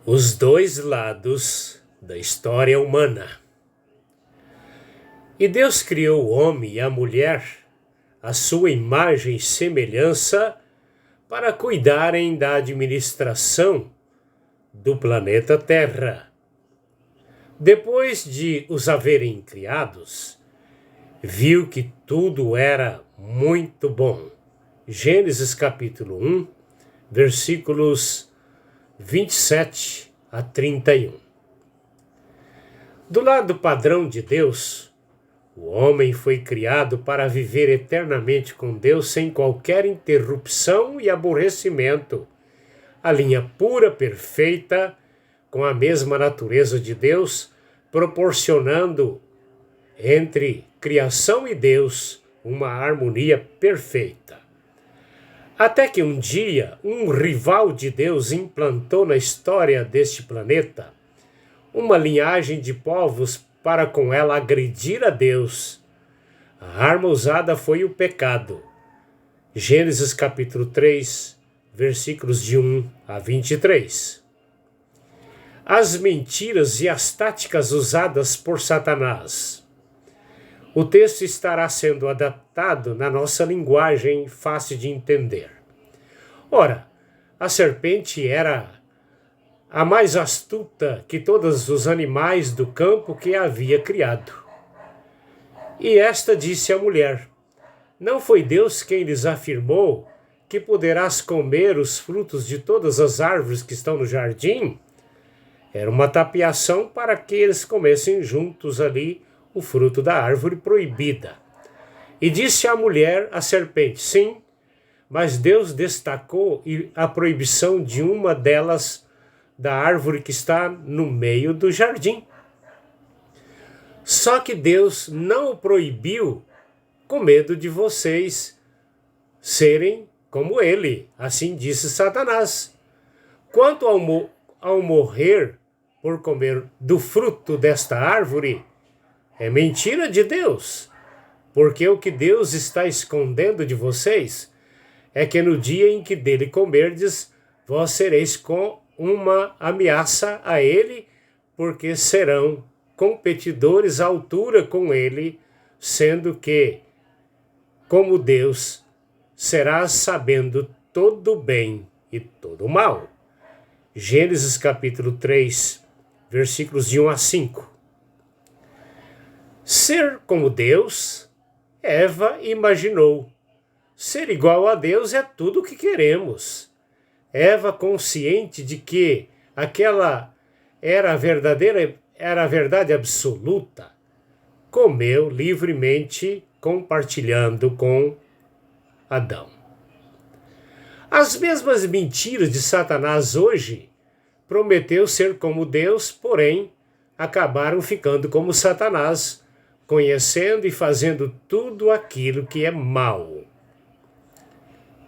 Os dois lados da história humana. E Deus criou o homem e a mulher, à sua imagem e semelhança, para cuidarem da administração do planeta Terra. Depois de os haverem criados, viu que tudo era muito bom. Gênesis capítulo 1, versículos 27 a 31. Do lado padrão de Deus, o homem foi criado para viver eternamente com Deus sem qualquer interrupção e aborrecimento. A linha pura, perfeita, com a mesma natureza de Deus, proporcionando entre criação e Deus uma harmonia perfeita. Até que um dia, um rival de Deus implantou na história deste planeta uma linhagem de povos para com ela agredir a Deus. A arma usada foi o pecado. Gênesis capítulo 3, versículos de 1 a 23. As mentiras e as táticas usadas por Satanás. O texto estará sendo adaptado na nossa linguagem fácil de entender. Ora, a serpente era a mais astuta que todos os animais do campo que havia criado. E esta disse à mulher: não foi Deus quem lhes afirmou que poderás comer os frutos de todas as árvores que estão no jardim? Era uma tapeação para que eles comessem juntos ali o fruto da árvore proibida. E disse a mulher, a serpente: sim, mas Deus destacou a proibição de uma delas, da árvore que está no meio do jardim. Só que Deus não o proibiu com medo de vocês serem como ele. Assim disse Satanás. Quanto ao morrer por comer do fruto desta árvore, é mentira de Deus, porque o que Deus está escondendo de vocês é que no dia em que dele comerdes, vós sereis com uma ameaça a ele, porque serão competidores à altura com ele, sendo que, como Deus, serás sabendo todo o bem e todo o mal. Gênesis capítulo 3, versículos de 1 a 5. Ser como Deus, Eva imaginou. Ser igual a Deus é tudo o que queremos. Eva, consciente de que aquela era a verdade absoluta, comeu livremente, compartilhando com Adão. As mesmas mentiras de Satanás hoje prometeu ser como Deus, porém acabaram ficando como Satanás, conhecendo e fazendo tudo aquilo que é mal.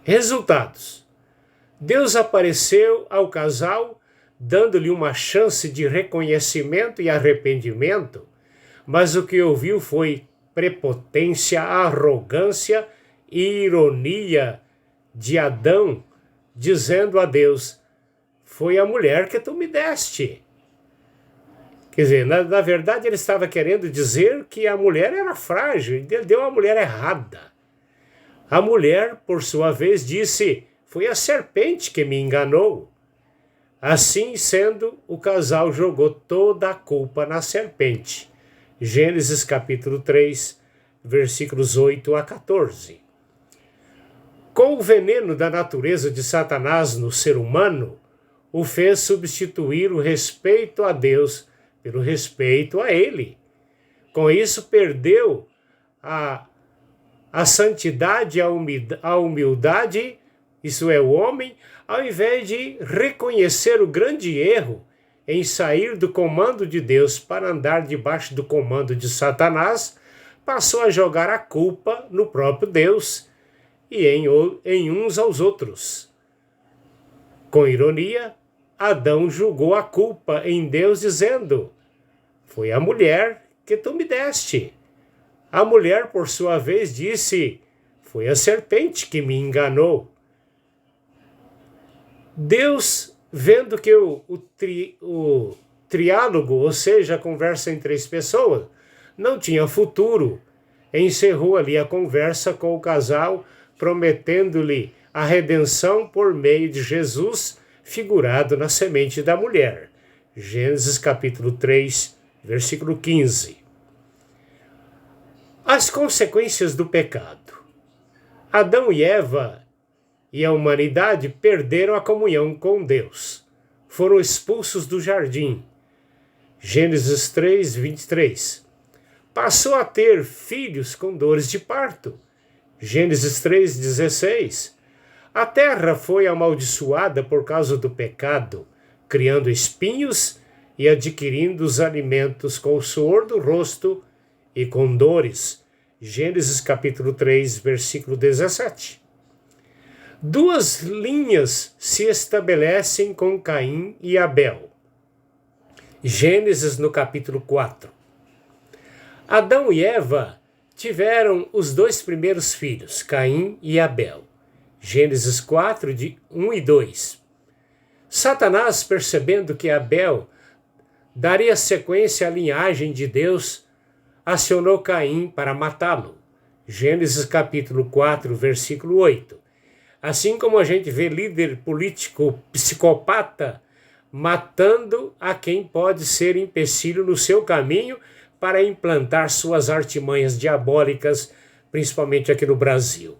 Resultados: Deus apareceu ao casal, dando-lhe uma chance de reconhecimento e arrependimento, mas o que ouviu foi prepotência, arrogância e ironia de Adão, dizendo a Deus: foi a mulher que tu me deste. Quer dizer, na verdade ele estava querendo dizer que a mulher era frágil, e ele deu a mulher errada. A mulher, por sua vez, disse: foi a serpente que me enganou. Assim sendo, o casal jogou toda a culpa na serpente. Gênesis capítulo 3, versículos 8 a 14. Com o veneno da natureza de Satanás no ser humano, o fez substituir o respeito a Deus pelo respeito a ele. Com isso, perdeu a santidade, a humildade, isso é, o homem, ao invés de reconhecer o grande erro em sair do comando de Deus para andar debaixo do comando de Satanás, passou a jogar a culpa no próprio Deus e em uns aos outros. Com ironia, Adão julgou a culpa em Deus, dizendo: foi a mulher que tu me deste. A mulher, por sua vez, disse: foi a serpente que me enganou. Deus vendo que o triálogo, ou seja, a conversa em três pessoas, não tinha futuro, encerrou ali a conversa com o casal, prometendo-lhe a redenção por meio de Jesus, figurado na semente da mulher. Gênesis capítulo 3, versículo 15. As consequências do pecado. Adão e Eva e a humanidade perderam a comunhão com Deus. Foram expulsos do jardim. Gênesis 3, 23. Passou a ter filhos com dores de parto. Gênesis 3, 16. A terra foi amaldiçoada por causa do pecado, criando espinhos e adquirindo os alimentos com o suor do rosto e com dores. Gênesis capítulo 3, versículo 17. Duas linhas se estabelecem com Caim e Abel. Gênesis no capítulo 4. Adão e Eva tiveram os dois primeiros filhos, Caim e Abel. Gênesis 4, de 1 e 2. Satanás, percebendo que Abel daria sequência à linhagem de Deus, acionou Caim para matá-lo. Gênesis capítulo 4, versículo 8. Assim como a gente vê líder político psicopata matando a quem pode ser empecilho no seu caminho para implantar suas artimanhas diabólicas, principalmente aqui no Brasil.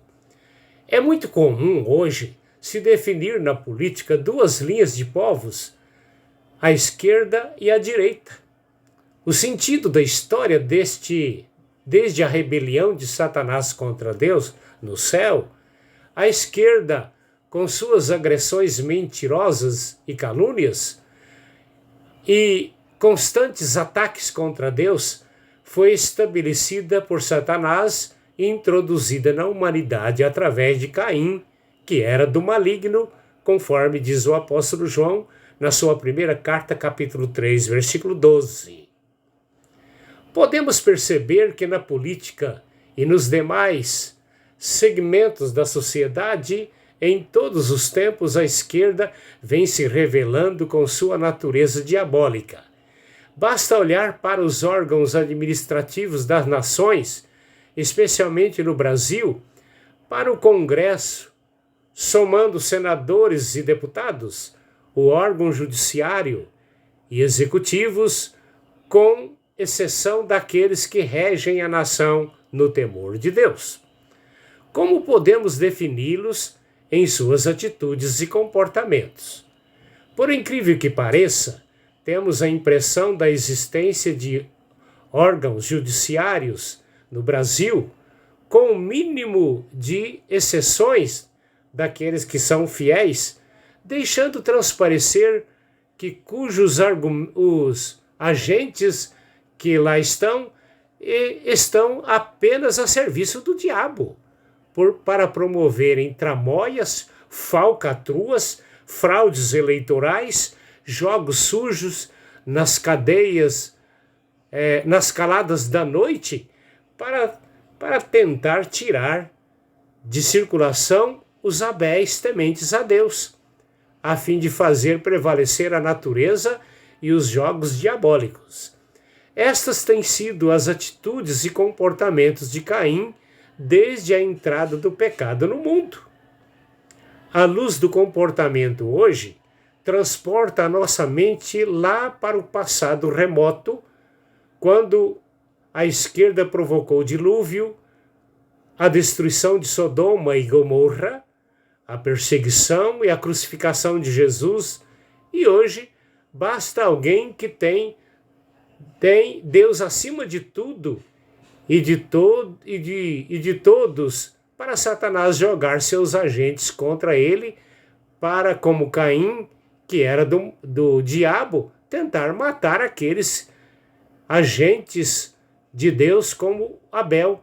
É muito comum hoje se definir na política duas linhas de povos, a esquerda e a direita. O sentido da história desde a rebelião de Satanás contra Deus no céu, a esquerda, com suas agressões mentirosas e calúnias e constantes ataques contra Deus, foi estabelecida por Satanás e introduzida na humanidade através de Caim, que era do maligno, conforme diz o apóstolo João na sua primeira carta, capítulo 3, versículo 12. Podemos perceber que na política e nos demais segmentos da sociedade, em todos os tempos, a esquerda vem se revelando com sua natureza diabólica. Basta olhar para os órgãos administrativos das nações, especialmente no Brasil, para o Congresso, somando senadores e deputados, o órgão judiciário e executivos, com exceção daqueles que regem a nação no temor de Deus. Como podemos defini-los em suas atitudes e comportamentos? Por incrível que pareça, temos a impressão da existência de órgãos judiciários no Brasil, com o mínimo de exceções daqueles que são fiéis, deixando transparecer que cujos os agentes que lá estão apenas a serviço do diabo, para promoverem tramóias, falcatruas, fraudes eleitorais, jogos sujos nas cadeias, nas caladas da noite, para tentar tirar de circulação os Abéis tementes a Deus, a fim de fazer prevalecer a natureza e os jogos diabólicos. Estas têm sido as atitudes e comportamentos de Caim desde a entrada do pecado no mundo. A luz do comportamento hoje transporta a nossa mente lá para o passado remoto, quando a esquerda provocou o dilúvio, a destruição de Sodoma e Gomorra, a perseguição e a crucificação de Jesus, e hoje basta alguém que tem Deus acima de tudo e de todos para Satanás jogar seus agentes contra ele, para, como Caim, que era do diabo, tentar matar aqueles agentes de Deus como Abel,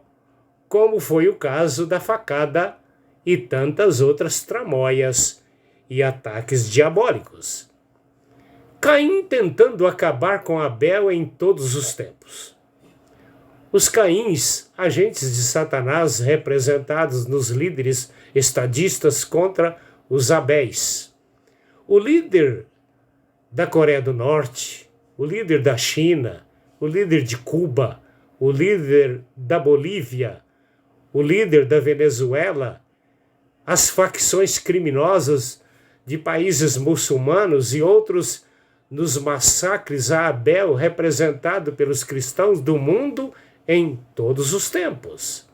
como foi o caso da facada e tantas outras tramóias e ataques diabólicos. Caim tentando acabar com Abel em todos os tempos. Os Caíns, agentes de Satanás representados nos líderes estadistas contra os Abéis. O líder da Coreia do Norte, o líder da China, o líder de Cuba, o líder da Bolívia, o líder da Venezuela, as facções criminosas de países muçulmanos e outros nos massacres a Abel representado pelos cristãos do mundo em todos os tempos.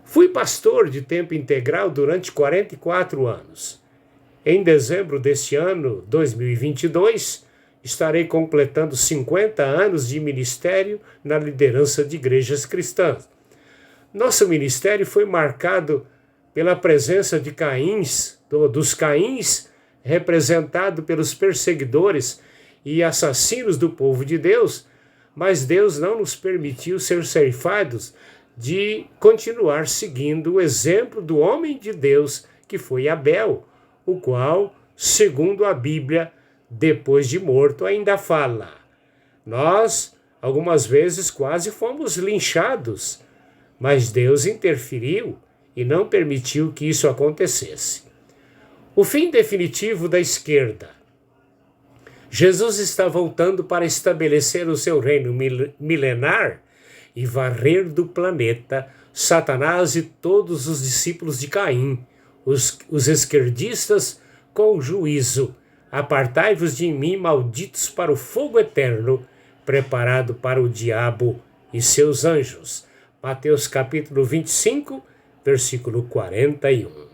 Fui pastor de tempo integral durante 44 anos. Em dezembro deste ano, 2022, estarei completando 50 anos de ministério na liderança de igrejas cristãs. Nosso ministério foi marcado pela presença de dos Caíns, representado pelos perseguidores e assassinos do povo de Deus, mas Deus não nos permitiu ser ceifados de continuar seguindo o exemplo do homem de Deus, que foi Abel, o qual, segundo a Bíblia, depois de morto, ainda fala. Nós, algumas vezes, quase fomos linchados, mas Deus interferiu e não permitiu que isso acontecesse. O fim definitivo da esquerda. Jesus está voltando para estabelecer o seu reino milenar e varrer do planeta Satanás e todos os discípulos de Caim, os esquerdistas, com juízo. Apartai-vos de mim, malditos, para o fogo eterno, preparado para o diabo e seus anjos. Mateus capítulo 25, versículo 41.